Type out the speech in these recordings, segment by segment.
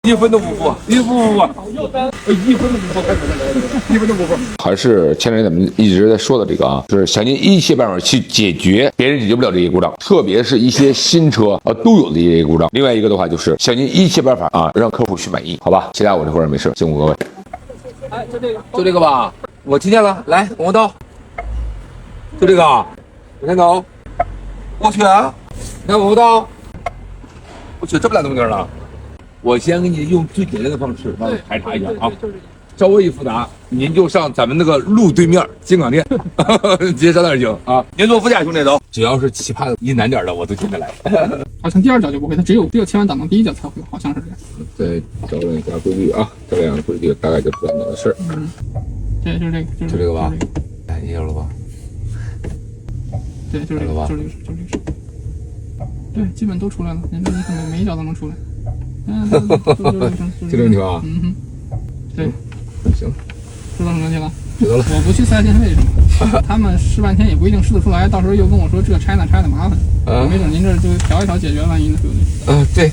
1分都不付，1分都不付。还是前两天咱们一直在说的这个啊，就是想尽一切办法去解决别人解决不了这些故障，特别是一些新车都有的一些故障。另外一个的话就是想尽一切办法啊，让客户去满意，好吧？其他我这会儿没事，辛苦各位。哎，就这个吧，我听见了，来，红刀，就这个，我看到，我去啊，你看红刀，我去，这么大动静了。我先给你用最简单的方式帮你排查一下啊，稍微一复杂，您就上咱们那个路对面金港店，直接上那儿行啊。您坐副驾，兄弟走。只要是奇葩的、一难点的，我都听得来。好像第二脚就不会，它只有切换档的第一脚才会，好像是这样。再找两家规矩啊，这两个规矩大概就知道你的事儿。对，就是这个，就这个吧。哎，你有了吧？对，就是这个，就是这个，就是这个。对，基本都出来了，你看每一脚都能出来。就这问题吧？对，行，知道什么问题了？知道了。我不去4S店是为什么？他们试半天也不一定试得出来，到时候又跟我说这拆那麻烦，没准您这就调一调解决，万一呢，对不对？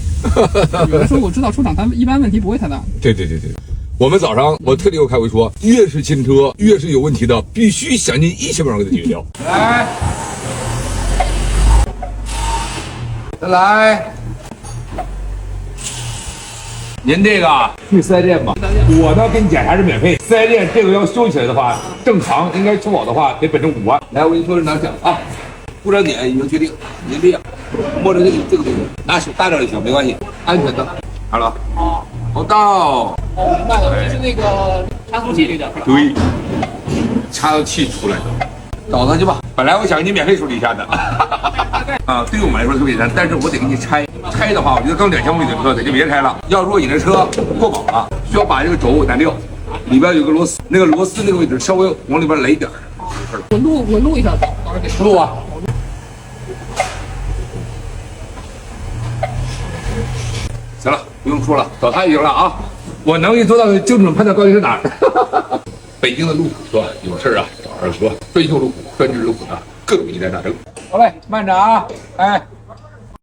对。有的时候我知道出厂，他一般问题不会太大。对。我们早上我特地又开会说，越是新车，越是有问题的，必须想尽一切办法给它解决掉。来，再来。您这个去4S店吧，我呢给你检查是免费。4S店这个要修起来的话，正常应该修好的话得本着5万。来，我跟你说是哪讲啊？故障点已经确定，您这样摸着这个东西，拿手搭着就行，没关系，安全的。好了，好到。哦，明白了，就是那个差速器这点。对，差速器出来的，找他去吧。本来我想给你免费处理一下的，啊，对我们来说特别简单，但是我得给你拆。拆的话，我觉得刚2000公里的车咱就别拆了。要如果你这车过保了，需要把这个轴拿掉，里边有个螺丝，那个螺丝那个位置稍微往里边来一点。我录一下，到时候给录啊。行了，不用说了，找他就行了啊。我能给你做到精准判断到底是哪儿。北京的路虎是吧？有事啊找二哥，追求路虎，专治路虎的各种一代大征。好嘞，慢着啊，哎。